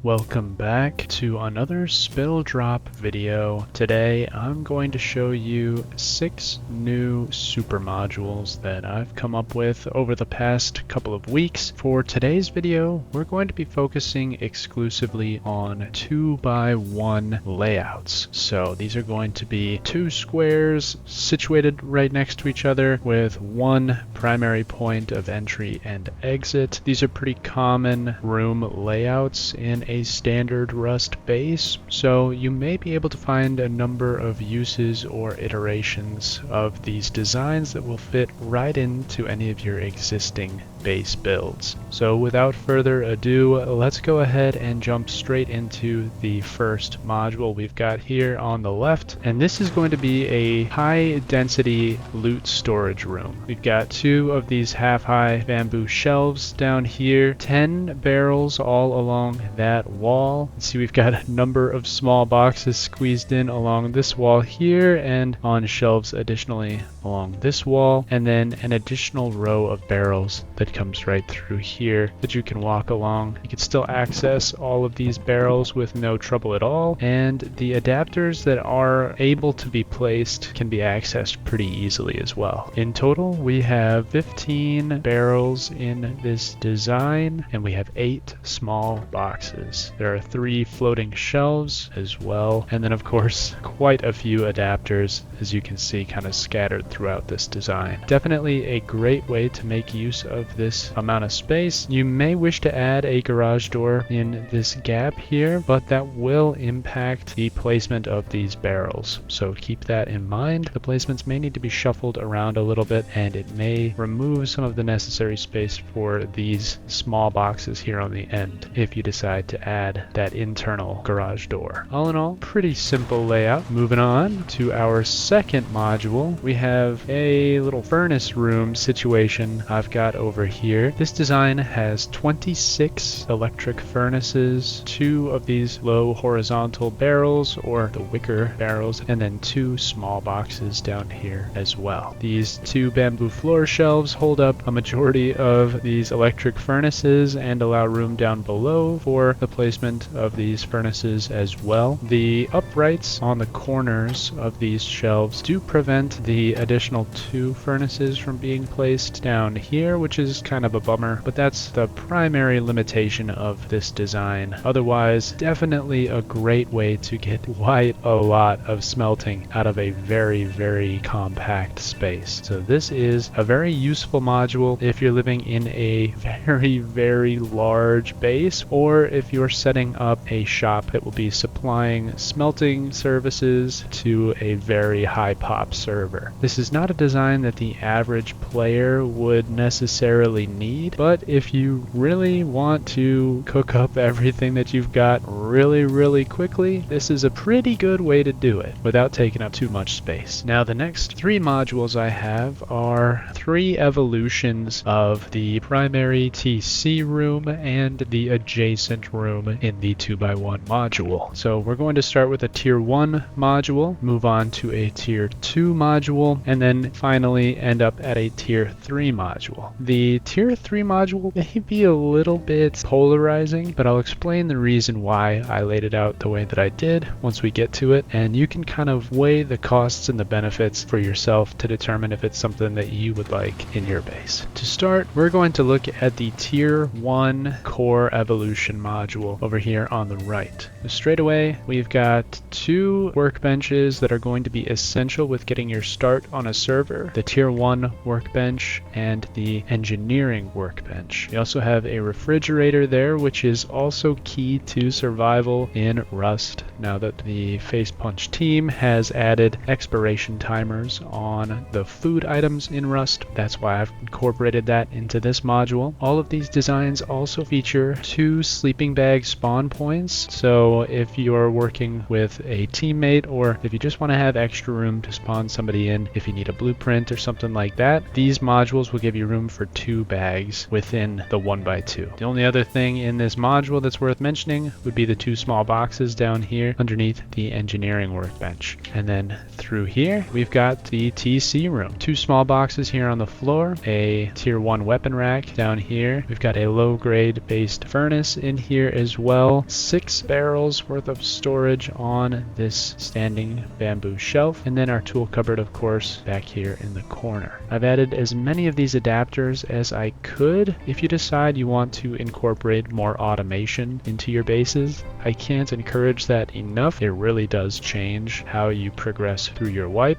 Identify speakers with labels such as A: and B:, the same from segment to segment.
A: Welcome back to another Spilldrop video. Today I'm going to show you 6 new super modules that I've come up with over the past couple of weeks. For today's video, we're going to be focusing exclusively on 2x1 layouts. So these are going to be 2 squares situated right next to each other with one primary point of entry and exit. These are pretty common room layouts in a standard Rust base, so you may be able to find a number of uses or iterations of these designs that will fit right into any of your existing base builds. So without further ado, let's go ahead and jump straight into the first module we've got here on the left, and this is going to be a high density loot storage room. We've got 2 of these half-high bamboo shelves down here, 10 barrels all along that wall. See, we've got a number of small boxes squeezed in along this wall here and on shelves additionally along this wall, and then an additional row of barrels that comes right through here that you can walk along. You can still access all of these barrels with no trouble at all, and the adapters that are able to be placed can be accessed pretty easily as well. In total, we have 15 barrels in this design, and we have 8 small boxes. There are 3 floating shelves as well, and then of course quite a few adapters, as you can see, kind of scattered throughout this design. Definitely a great way to make use of this amount of space. You may wish to add a garage door in this gap here, but that will impact the placement of these barrels, so keep that in mind. The placements may need to be shuffled around a little bit, and it may remove some of the necessary space for these small boxes here on the end if you decide to add that internal garage door. All in all, pretty simple layout. Moving on to our second module, we have a little furnace room situation I've got over here. This design has 26 electric furnaces, 2 of these low horizontal barrels or the wicker barrels, and then 2 small boxes down here as well. These 2 bamboo floor shelves hold up a majority of these electric furnaces and allow room down below for the placement of these furnaces as well. The uprights on the corners of these shelves do prevent the additional 2 furnaces from being placed down here, which is kind of a bummer, but that's the primary limitation of this design. Otherwise, definitely a great way to get quite a lot of smelting out of a very compact space. So this is a very useful module if you're living in a very large base, or if you're setting up a shop that will be supplying smelting services to a very high pop server. This is not a design that the average player would necessarily need, but if you really want to cook up everything that you've got really quickly, this is a pretty good way to do it without taking up too much space. Now, the next 3 modules I have are 3 evolutions of the primary TC room and the adjacent room in the 2x1 module. So we're going to start with a tier 1 module, move on to a tier 2 module, and then finally end up at a tier 3 module. The tier 3 module may be a little bit polarizing, but I'll explain the reason why I laid it out the way that I did once we get to it, and you can kind of weigh the costs and the benefits for yourself to determine if it's something that you would like in your base. To start, we're going to look at the tier 1 core evolution module over here on the right. Straight away, we've got 2 workbenches that are going to be essential with getting your start on a server: the tier 1 workbench and the engineering workbench. We also have a refrigerator there, which is also key to survival in Rust now that the Face Punch team has added expiration timers on the food items in Rust. That's why I've incorporated that into this module. All of these designs also feature 2 sleeping bag spawn points, so if you're working with a teammate or if you just want to have extra room to spawn somebody in if you need a blueprint or something like that, these modules will give you room for 2 bags within the 1x2. The only other thing in this module that's worth mentioning would be the 2 small boxes down here underneath the engineering workbench. And then through here, we've got the TC room. 2 small boxes here on the floor, a tier 1 weapon rack down here. We've got a low grade based furnace in here as well. 6 barrels worth of storage on this standing bamboo shelf. And then our tool cupboard, of course, back here in the corner. I've added as many of these adapters as I could. If you decide you want to incorporate more automation into your bases, I can't encourage that enough. It really does change how you progress through your wipe.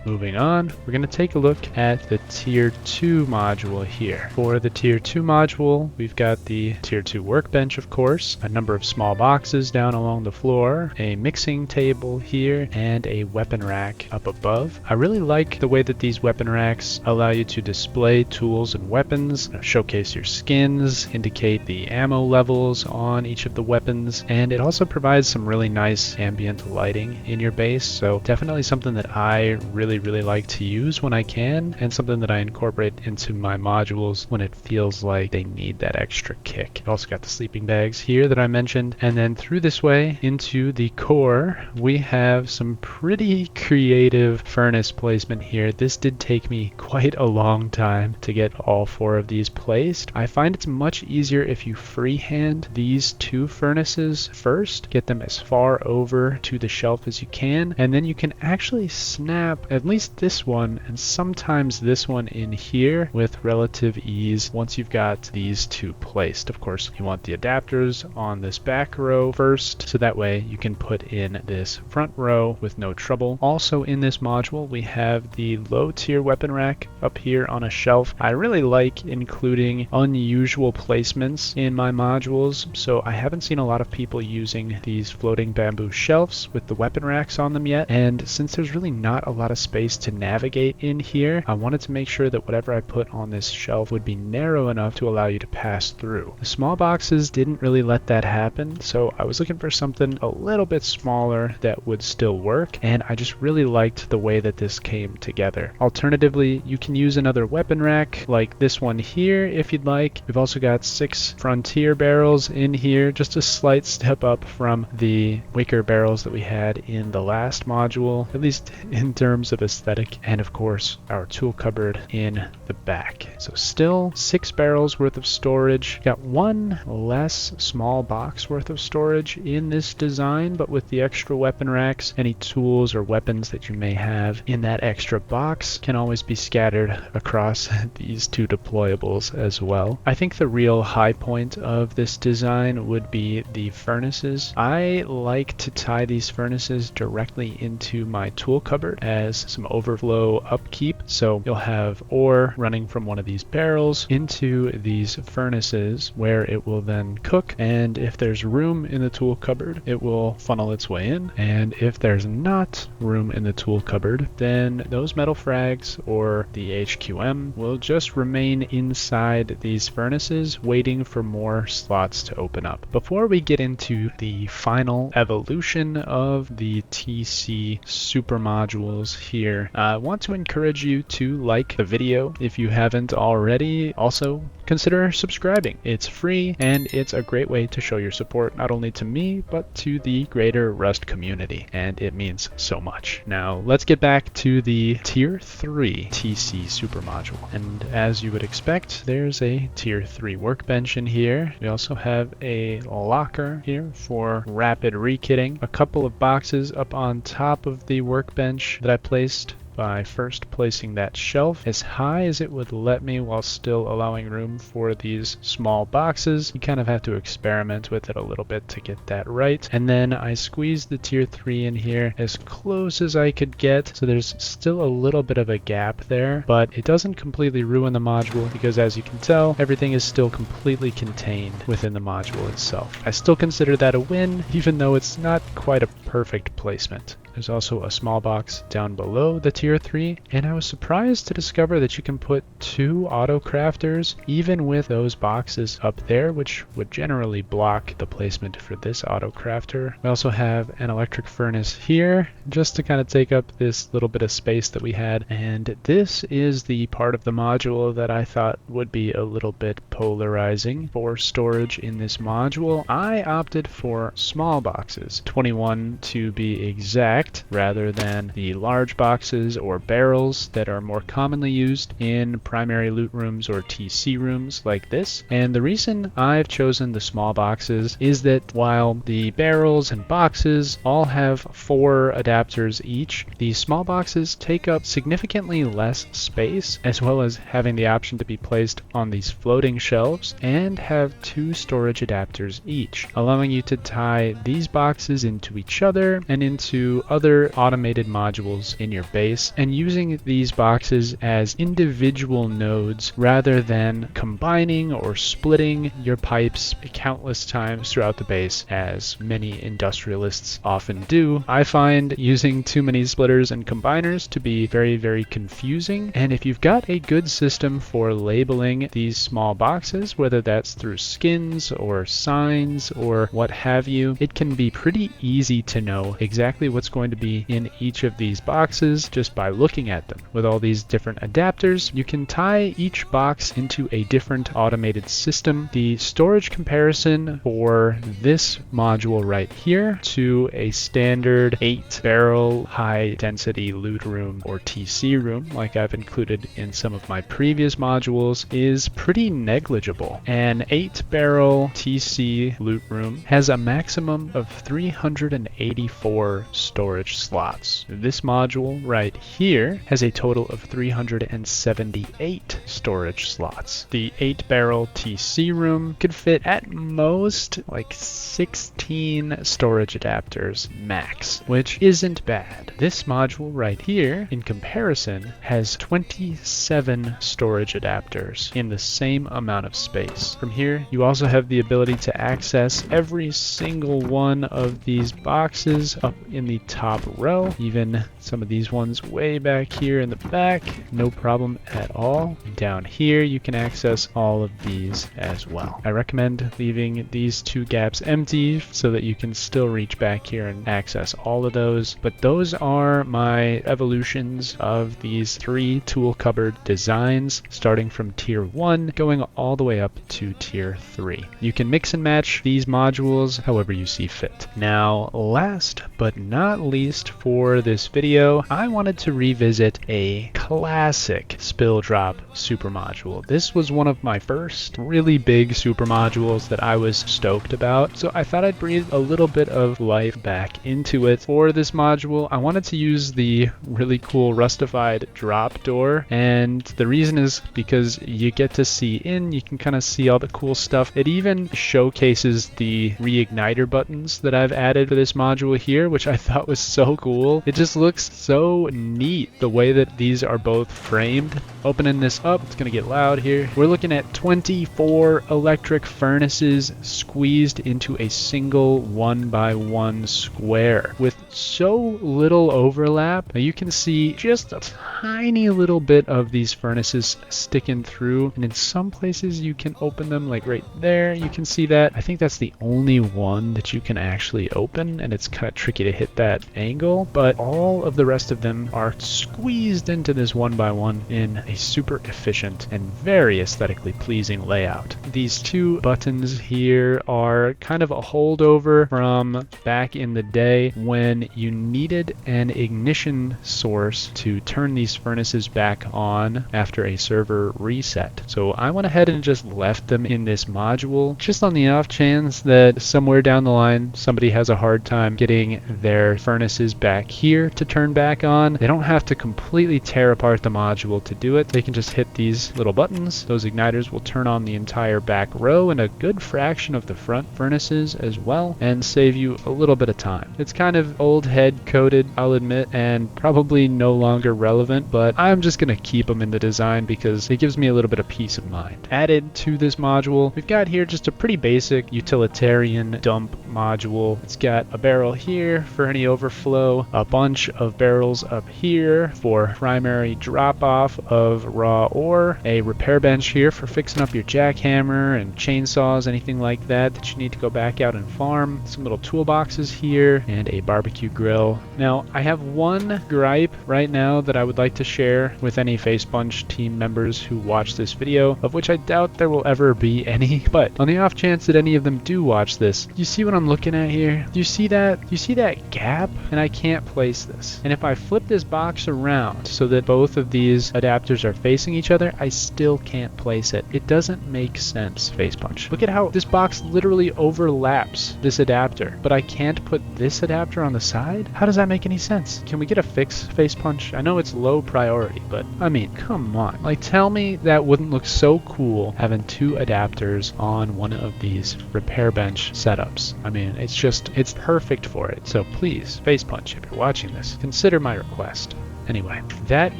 A: Moving on, we're going to take a look at the tier 2 module here. For the tier 2 module, we've got the tier 2 workbench, of course, a number of small boxes down along the floor, a mixing table here, and a weapon rack up above. I really like the way that these weapon racks allow you to display tools and weapons, showcase your skins, indicate the ammo levels on each of the weapons, and it also provides some really nice ambient lighting in your base, so definitely something that I really like to use when I can, and something that I incorporate into my modules when it feels like they need that extra kick. I've also got the sleeping bags here that I mentioned, and then through this way into the core, we have some pretty creative furnace placement here. This did take me quite a long time to get all 4 of these placed. I find it's much easier if you freehand these 2 furnaces first, get them as far over to the shelf as you can, and then you can actually snap at least this one and sometimes this one in here with relative ease once you've got these 2 placed. Of course, you want the adapters on this back row first, so that way you can put in this front row with no trouble. Also in this module, we have the low tier weapon rack up here on a shelf. I really like including unusual placements in my modules, so I haven't seen a lot of people using these floating bamboo shelves with the weapon racks on them yet, and since there's really not a lot of space to navigate in here, I wanted to make sure that whatever I put on this shelf would be narrow enough to allow you to pass through. The small boxes didn't really let that happen, so I was looking for something a little bit smaller that would still work, and I just really liked the way that this came together. Alternatively, you can use another weapon rack like this one here if you'd like. We've also got 6 frontier barrels in here, just a slight step up from the wicker barrels that we had in the last module, at least in terms of aesthetic, and of course our tool cupboard in the back. So still 6 barrels worth of storage. Got 1 less small box worth of storage in this design, but with the extra weapon racks, any tools or weapons that you may have in that extra box can always be scattered across these 2 deployables as well. I think the real high point of this design would be the furnaces. I like to tie these furnaces directly into my tool cupboard as some overflow upkeep, so you'll have ore running from one of these barrels into these furnaces where it will then cook, and if there's room in the tool cupboard it will funnel its way in, and if there's not room in the tool cupboard then those metal frags or the HQM will just remain inside these furnaces waiting for more slots to open up. Before we get into the final evolution of the TC super modules here, I want to encourage you to like the video if you haven't already. Also, consider subscribing. It's free and it's a great way to show your support not only to me but to the greater Rust community, and it means so much. Now let's get back to the tier 3 TC super module, and as you would expect, there's a tier 3 workbench in here. We also have a locker here for rapid rekitting, a couple of boxes up on top of the workbench that I placed by first placing that shelf as high as it would let me while still allowing room for these small boxes. You kind of have to experiment with it a little bit to get that right. And then I squeezed the tier 3 in here as close as I could get, so there's still a little bit of a gap there, but it doesn't completely ruin the module because, as you can tell, everything is still completely contained within the module itself. I still consider that a win, even though it's not quite a perfect placement. There's also a small box down below the tier 3, and I was surprised to discover that you can put 2 auto crafters even with those boxes up there, which would generally block the placement for this auto crafter. We also have an electric furnace here just to kind of take up this little bit of space that we had, and this is the part of the module that I thought would be a little bit polarizing for storage in this module. I opted for small boxes, 21 to be exact, rather than the large boxes or barrels that are more commonly used in primary loot rooms or TC rooms like this. And the reason I've chosen the small boxes is that while the barrels and boxes all have 4 adapters each, the small boxes take up significantly less space, as well as having the option to be placed on these floating shelves and have 2 storage adapters each, allowing you to tie these boxes into each other and into other automated modules in your base, and using these boxes as individual nodes rather than combining or splitting your pipes countless times throughout the base, as many industrialists often do. I find using too many splitters and combiners to be very, very confusing, and if you've got a good system for labeling these small boxes, whether that's through skins or signs or what have you, it can be pretty easy to know exactly what's going to be in each of these boxes just by looking at them. With all these different adapters, you can tie each box into a different automated system. The storage comparison for this module right here to a standard 8-barrel high-density loot room or TC room, like I've included in some of my previous modules, is pretty negligible. An 8-barrel TC loot room has a maximum of 384 storage slots. This module right here has a total of 378 storage slots. The 8-barrel TC room could fit at most like 16 storage adapters max, which isn't bad. This module right here, in comparison, has 27 storage adapters in the same amount of space. From here, you also have the ability to access every single one of these boxes up in the top row, even some of these ones way back here in the back, no problem at all. Down here, you can access all of these as well. I recommend leaving these 2 gaps empty so that you can still reach back here and access all of those, but those are my evolutions of these 3 tool cupboard designs, starting from tier 1 going all the way up to tier 3. You can mix and match these modules however you see fit. Now, last but not least for this video, I wanted to revisit a classic Spilldrop super module. This was one of my first really big super modules that I was stoked about, so I thought I'd breathe a little bit of life back into it. For this module, I wanted to use the really cool rustified drop door, and the reason is because you get to see in, you can kind of see all the cool stuff. It even showcases the reigniter buttons that I've added for this module here, which I thought was so cool. It just looks so neat the way that these are both framed. Opening this up, it's gonna get loud here. We're looking at 24 electric furnaces squeezed into a single 1x1 square with so little overlap. Now you can see just a tiny little bit of these furnaces sticking through, and in some places you can open them, like right there, you can see that. I think that's the only one that you can actually open, and it's kind of tricky to hit that angle, but all of the rest of them are squeezed into this 1x1 in a super efficient and very aesthetically pleasing layout. These 2 buttons here are kind of a holdover from back in the day when you needed an ignition source to turn these furnaces back on after a server reset. So I went ahead and just left them in this module, just on the off chance that somewhere down the line somebody has a hard time getting their furnaces back here to turn back on. They don't have to completely tear apart the module to do it. They can just hit these little buttons. Those igniters will turn on the entire back row and a good fraction of the front furnaces as well, and save you a little bit of time. It's kind of old head coded, I'll admit, and probably no longer relevant, but I'm just gonna keep them in the design because it gives me a little bit of peace of mind. Added to this module, we've got here just a pretty basic utilitarian dump module. It's got a barrel here for any overflow overflow a bunch of barrels up here for primary drop-off of raw ore, a repair bench here for fixing up your jackhammer and chainsaws, anything like that that you need to go back out and farm, some little toolboxes here, and a barbecue grill. Now, I have one gripe right now that I would like to share with any Facepunch team members who watch this video, of which I doubt there will ever be any, but on the off chance that any of them do watch this, you see what I'm looking at here? Do you see that? Do you see that gap? And I can't place this. And if I flip this box around so that both of these adapters are facing each other, I still can't place it. It doesn't make sense, Facepunch. Look at how this box literally overlaps this adapter, but I can't put this adapter on the side? How does that make any sense? Can we get a fix, Facepunch? I know it's low priority, but I mean, come on. Like, tell me that wouldn't look so cool having two adapters on one of these repair bench setups. I mean, it's perfect for it. So please, Facepunch, if you're watching this, consider my request. Anyway, that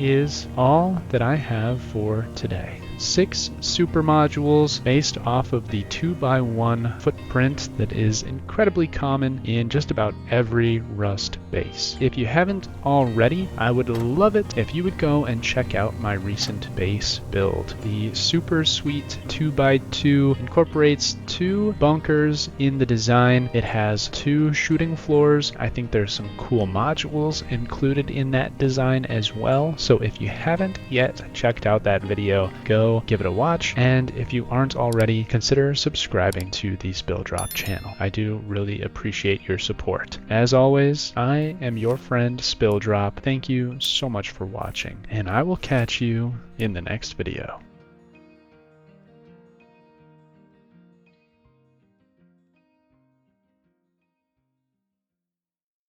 A: is all that I have for today. 6 super modules based off of the 2x1 footprint that is incredibly common in just about every Rust base. If you haven't already, I would love it if you would go and check out my recent base build. The super sweet 2x2 incorporates 2 bunkers in the design. It has 2 shooting floors. I think there's some cool modules included in that design as well. So if you haven't yet checked out that video, go give it a watch, and if you aren't already, consider subscribing to the Spilldrop channel. I do really appreciate your support. As always, I am your friend Spilldrop. Thank you so much for watching, and I will catch you in the next video.